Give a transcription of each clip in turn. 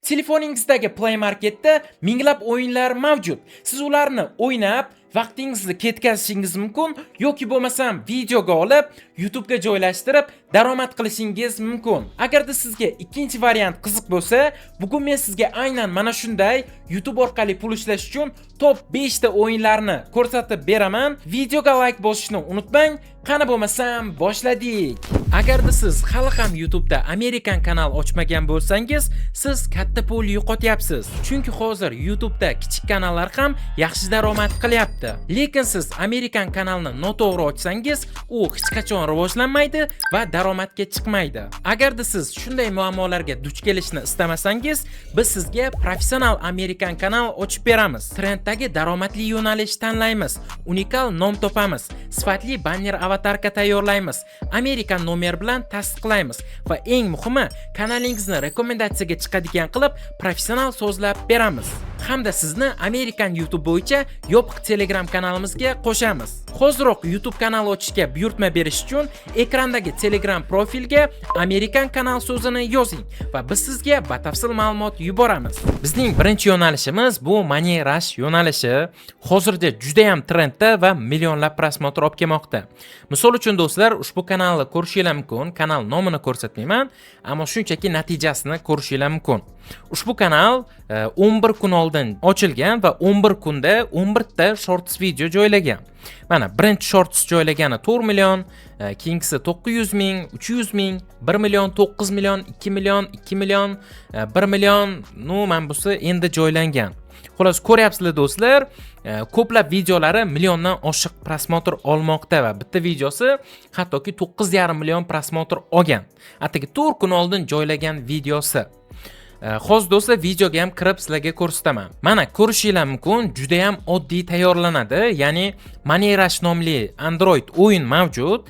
Telefoningizdagi Play Marketda minglab o'yinlar mavjud. Siz ularni o'ynab, vaqtingizni ketkazishingiz mumkin yoki bo'lmasam videoga olib, YouTube ga joylashtirib, daromad qilishingiz mumkin. Agarda sizga ikkinchi variant qiziq bo'lsa, bugun men sizga aynan mana shunday YouTube orqali pul ishlash uchun top 5 ta o'yinlarni ko'rsatib beraman. Videoga like bosishni unutmang. Qani bo'lmasam boshladik. Agarda siz hali ham YouTube da Amerikan kanal ochmagan bo'lsangiz, siz katta pul yo'qotyapsiz. Chunki hozir YouTube da kichik kanallar ham yaxshi daromad qilyapti. Lekin siz Amerikan kanalni noto'g'ri ochsangiz, u hech qachon rivojlanmaydi va daromadga chiqmaydi. Agarda siz shunday muammolarga duch kelishni istamasangiz, biz sizga professional Amerikan kanal ochib beramiz. Trenddagi daromadli yo'nalish tanlaymiz, unikal nom topamiz, sifatli banner avatarka tayyorlaymiz, Amerikan nomer bilan tasdiqlaymiz va eng muhimi, kanalingizni rekomendatsiyaga chiqadigan qilib professional so'zlab beramiz. Hamda sizni Amerikan YouTube bo'yicha yopiq Telegram kanalimizga qo'shamiz. Hoziroq YouTube kanal ochishga buyurtma berish uchun ekrandagi Telegram profilga Amerikan kanal so'zini yozing va biz sizga batafsil ma'lumot yuboramiz. Bizning birinchi yo'nalishimiz bu Money Rush yo'nalishi. Hozirda juda ham trendda va millionlab prosmotr olib kelmoqda. Misol uchun do'stlar, ushbu kanalni ko'rishingiz mumkin. Kanal nomini ko'rsatmayman, ammo shunchaki natijasini ko'rishingiz mumkin. Ushbu kanal 11 kun oldin ochilgan va 11 kunda 11 ta shorts video joylagan. Mana birinchi shorts joylagani 4 million, keyingisi 900 ming, 300 ming, 1 million, 9 million, 2 million, 2 million, 1 million, mana busi endi joylangan. Xolos, ko'ryapsizlar do'stlar, ko'plab videolari milliondan oshiq prosmotr olmoqda va bitta videosi hattoki 9,5 million prosmotr olgan. Atigi 4 kun oldin joylagan videosi. Hozir do'stlar, videoga ham kirib sizlarga ko'rsataman. Mana ko'rishingiz mumkin, juda ham oddiy tayyorlanadi. Ya'ni Money Rush nomli Android o'yin mavjud,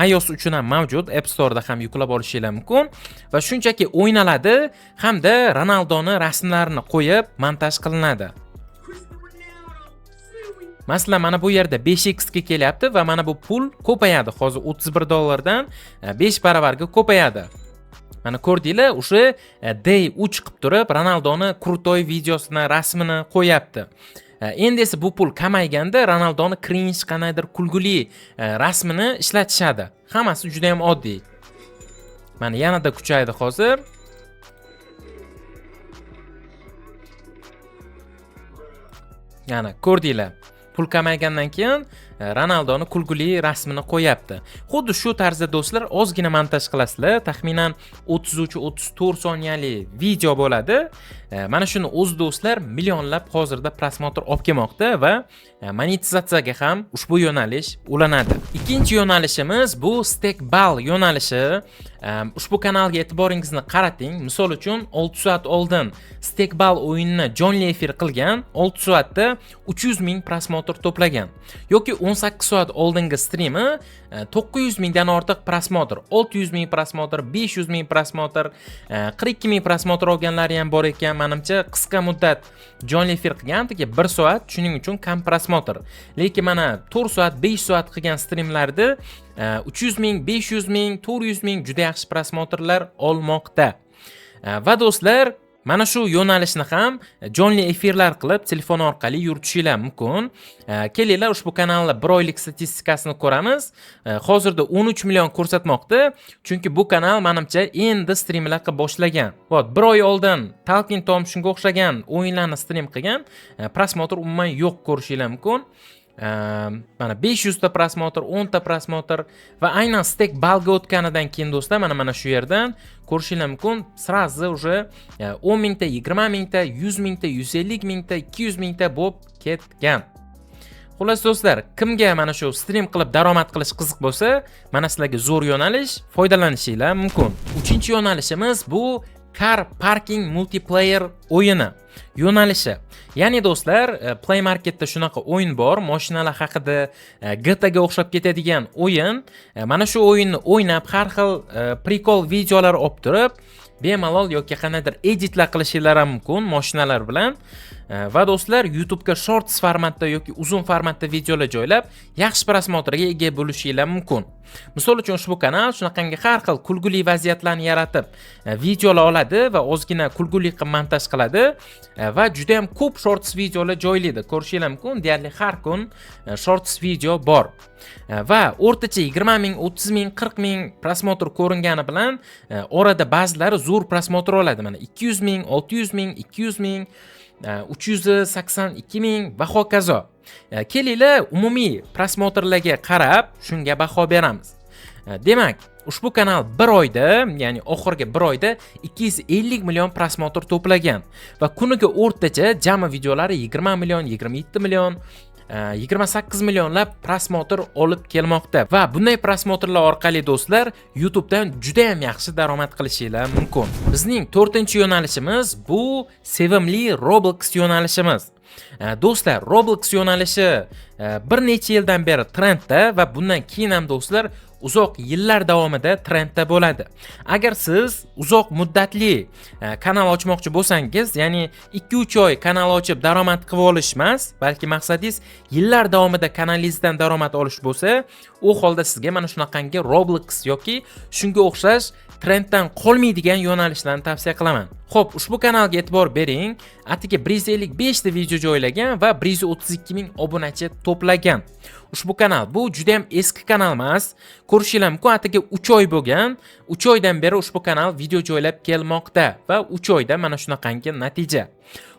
iOS uchun ham mavjud, App Store'da ham yuklab olishingiz mumkin va shunchaki o'ynaladi hamda Ronaldoni rasmlarini qo'yib montaj qilinadi. Masalan, mana bu yerda 5x ga kelyapti va mana bu pul ko'payadi. Hozir $31 dan 5 baravarga ko'payadi. Mana ko'rdinglar, o'sha day 3 qilib turib Ronaldoni krutoy videosini, rasmini qo'yapti. Endi esa bu pul kamayganda Ronaldoni cringe qanaydir kulguli rasmini ishlatishadi. Hammasi juda ham oddiy. Mana yanada kuchaydi hozir. Yana ko'rdinglar. Pul kamaygandan keyin Ronaldoni kulguli rasmini qo'yapti. Xuddi shu tarzda do'stlar, ozgina montaj qilasizlar, taxminan 33-34 soniyali video bo'ladi. Mana shuni o'z do'stlar millionlab hozirda prosmotr olib kelmoqda va monetizatsiyaga ham ushbu yo'nalish ulanadi. Ikkinchi yo'nalishimiz bu Stakeball yo'nalishi. Ushbu kanalga e'tiboringizni qarating. Misol uchun 6 soat oldin Stakeball o'yinini jonli efir qilgan, 6 soatda 300 ming prosmotr to'plagan. Yoki 18 soat oldingi streami 900 mingdan ortiq prosmotr, 600 ming prosmotr, 500 ming prosmotr, 42 ming prosmotr olganlari ham bor ekan. Menimcha qisqa muddat jonli efir qilgan, 1 soat, shuning uchun kam prosmotr. Lekin mana 4 soat, 5 soat qilgan streamlarda 300 ming, 500 ming, 400 ming juda yaxshi prosmotrlar olmoqda. Va do'stlar, mana shu yo'nalishni ham jonli efirlar qilib telefon orqali yuritishingiz mumkin. Kelinglar, ushbu kanalda 1 oylik statistikasini ko'ramiz. Hozirda 13 million ko'rsatmoqda, chunki bu kanal menimcha endi streamlar qilib boshlagan. 1 oy oldin Talking Tom shunga o'xshagan o'yinlarni stream qilgan, prosmotr umuman yo'q ko'rishingiz mumkin. Mana 500 ta prosmotr, 10 ta prosmotr va aynan Stakeballga o'tganidan keyin do'stlar, mana shu yerdan ko'rishingiz mumkin, sразу уже 10 mingta, 20 mingta, 100 mingta, 150 mingta, 200 mingta bo'lib ketgan. Xullas do'stlar, kimga mana shu stream qilib daromad qilish qiziq bo'lsa, mana sizlarga zo'r yo'nalish, foydalanishingiz mumkin. Uchinchi yo'nalishimiz bu Car Parking Multiplayer o'yini yo'nalishi. Ya'ni do'stlar, Play Marketda shunaqa o'yin bor, mashinalar haqida GTA ga o'xshab ketadigan o'yin. Mana shu o'yinni o'ynab, har xil prikol videolar olib turib, bemalol yoki qanaqadir editlar qilishingiz ham mumkin mashinalar bilan. Va do'stlar, YouTube'ga shorts formatda yoki uzun formatda videolar joylab, yaxshi prosmotrga ega bo'lishinglar mumkin. Misol uchun ushbu kanal shunaqangi har xil kulguli vaziyatlarni yaratib, videolar oladi va ozgina kulguli qilib montaj qiladi va juda ham ko'p shorts videolar joylaydi. Ko'rishingiz mumkin, deyarli har kun shorts video bor. Va o'rtacha 20 ming, 30 ming, 40 ming prosmotr ko'ringani bilan orada ba'zilari zo'r prosmotr oladi. Mana 200 ming, 600 ming, 200 ming, 382 ming va hokazo. Kelinglar umumiy prosmotrlarga qarab, shunga baho beramiz. Demak, ushbu kanal bir oyda, ya'ni oxirgi bir oyda 250 million prosmotr to'plagan va kuniga o'rtacha jami videolari 20 million, 27 million, 28 millionlab prosmotr olib kelmoqda va bunday prosmotrlar orqali do'stlar YouTube'dan juda ham yaxshi daromad qilishinglar mumkin. Bizning 4-yo'nalishimiz bu sevimli Roblox yo'nalishimiz. Do'stlar, Roblox yo'nalishi bir necha yildan beri trendda va bundan keyin ham do'stlar uzoq yillar davomida trendda bo'ladi. Agar siz uzoq muddatli kanal ochmoqchi bo'lsangiz, ya'ni 2-3 oy kanal ochib daromad qilib olish emas, balki maqsadingiz yillar davomida kanalingizdan daromad olish bo'lsa, u holda sizga mana shunaqangi Roblox yoki shunga o'xshash trenddan qolmaydigan yo'nalishlarni tavsiya qilaman. Xo'p, ushbu kanalga e'tibor bering. Atiga 155 ta video joylagan va 132 ming obunachi to'plagan. Ushbu kanal bu juda ham eski kanal emas. Ko'rishingiz mumkin, atiga 3 oy bo'lgan. 3 oydan beri ushbu kanal video joylab kelmoqda va 3 oyda mana shunaqangi natija.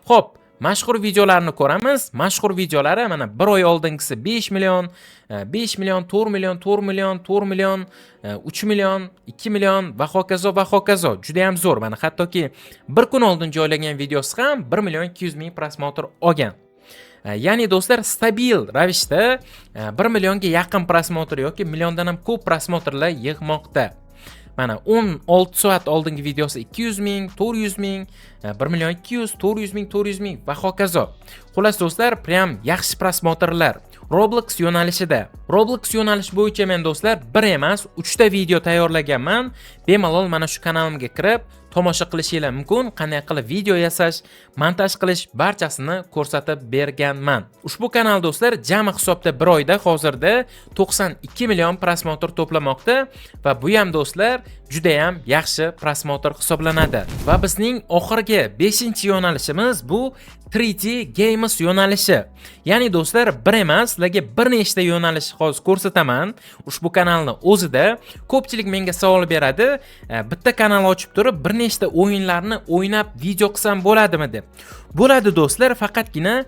Xo'p, mashhur videolarni ko'ramiz. Mashhur videolari mana 1 oy oldingisi 5 million, 5 million, 4 million, 4 million, 4 million, 3 million, 2 million va hokazo va hokazo. Juda ham zo'r. Mana hattoki bir kun oldin joylagan videosi ham 1 million 200 ming prosmotr olgan. Ya'ni do'stlar, stabil ravishda 1 millionga yaqin prosmotr yoki milliondan ham ko'p prosmotrlar yig'moqda. Mana 16 soat oldingi videosi 200 ming, 400 ming, 1 million 200, 400 ming, 400 ming va hokazo. Xullas do'stlar, prям yaxshi prosmotrlar. Roblox yo'nalishida. Roblox yo'nalish bo'yicha men do'stlar 1 emas, 3 ta video tayyorlaganman. Bemalol mana shu kanalimga kirib tomosha qilishingiz mumkin. Qanday qilib video yasash, montaj qilish barchasini ko'rsatib berganman. Ushbu kanal do'stlar jami hisobda 1 oyda hozirda 92 million prosmotr to'plamoqda va bu ham do'stlar juda ham yaxshi prosmotr hisoblanadi. Va bizning oxirgi 5-yo'nalishimiz bu 3D Games yo'nalishi. Ya'ni do'stlar, bir emas, sizlarga bir nechta yo'nalish hozir ko'rsataman. Ushbu kanalni o'zida ko'pchilik menga savol beradi, bitta kanal ochib turib bir nechta o'yinlarni o'ynab video qilsam bo'ladimi deb. Bo'ladi do'stlar, faqatgina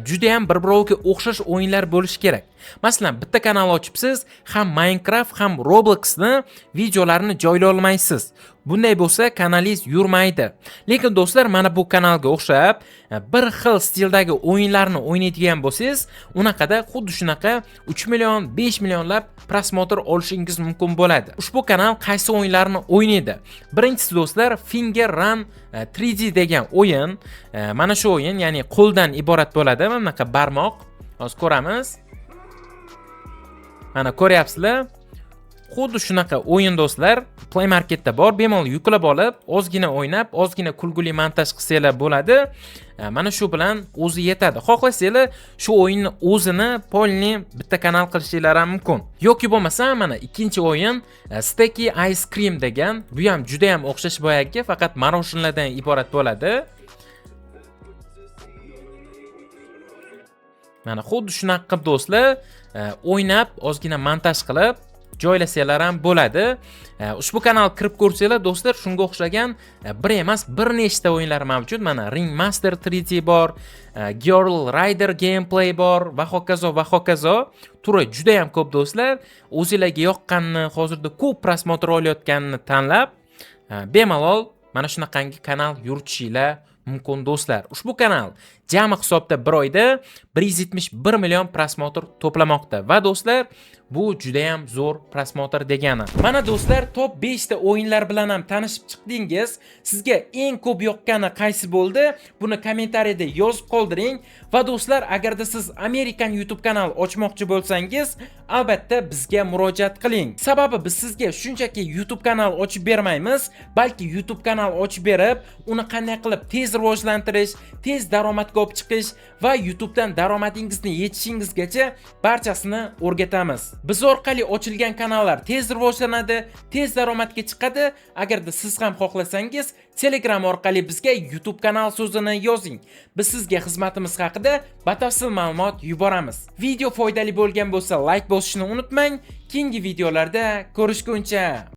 juda ham bir-biriga o'xshash o'yinlar bo'lishi kerak. Masalan, bitta kanal ochibsiz, ham Minecraft ham Robloxni videolarini joylay olmaysiz. Bunday bo'lsa kanalingiz yurmaydi. Lekin do'stlar, mana bu kanalga o'xshab bir xil stildagi o'yinlarni o'ynaydigan bo'lsangiz, unaqada xuddi shunaqa 3 million, 5 millionlab prosmotr olishingiz mumkin bo'ladi. Ushbu kanal qaysi o'yinlarni o'ynaydi? Birinchisi do'stlar, Finger Run 3D degan o'yin. Mana shu o'yin, ya'ni qo'ldan iborat bo'ladi. Mana bunaqa barmoq. Hozir ko'ramiz. Mana ko'ryapsizlar? Xuddi shunaqa o'yin do'stlar, Play Marketda bor. Bemalol yuklab olib, ozgina o'ynab, ozgina kulguli montaj qilsanglar bo'ladi. Mana shu bilan o'zi yetadi. Xohlasanglar shu o'yinni o'zini polni bitta kanal qilishingiz ham mumkin. Yoki bo'lmasa, mana ikkinchi o'yin Sticky Ice Cream degan. Bu ham juda ham o'xshash boyagiga, faqat maroshinlardan iborat bo'ladi. Mana xuddi shunaqa qilib do'stlar, o'ynab, ozgina montaj qilib joylasanglar ham bo'ladi. Ushbu kanalga kirib ko'rsanglar do'stlar, shunga o'xshagan bir emas, bir nechta o'yinlar mavjud. Mana Ringmaster 3D bor, Girl Rider gameplay bor va hokazo va hokazo. Turi juda ham ko'p do'stlar. O'zingizlarga yoqqanini, hozirda ko'p prosmotr olayotganini tanlab, bemalol mana shunaqangi kanal yuritishinglar mumkin do'stlar. Ushbu kanal jami hisobda 1 oyda 171 million prosmotr to'plamoqda va do'stlar, bu juda ham zo'r prosmotr degani. Mana do'stlar, top 5 ta o'yinlar bilan ham tanishib chiqdingiz. Sizga eng ko'p yoqqani qaysi bo'ldi? Buni kommentariyada yozib qoldiring. Va do'stlar, agarda siz Amerikan YouTube kanal ochmoqchi bo'lsangiz, albatta bizga murojaat qiling. Sababi biz sizga shunchaki YouTube kanal ochib bermaymiz, balki YouTube kanal ochib berib, uni qanday qilib tez rivojlantirish, tez daromadga olib chiqish va YouTubedan daromadingizni yetishingizgacha barchasini o'rgatamiz. Biz orqali ochilgan kanallar tez rivojlanadi, tez daromadga chiqadi. Agarda siz ham xohlasangiz, Telegram orqali bizga YouTube kanal so'zini yozing. Biz sizga xizmatimiz haqida batafsil ma'lumot yuboramiz. Video foydali bo'lgan bo'lsa, like bosishni unutmang. Keyingi videolarda ko'rishguncha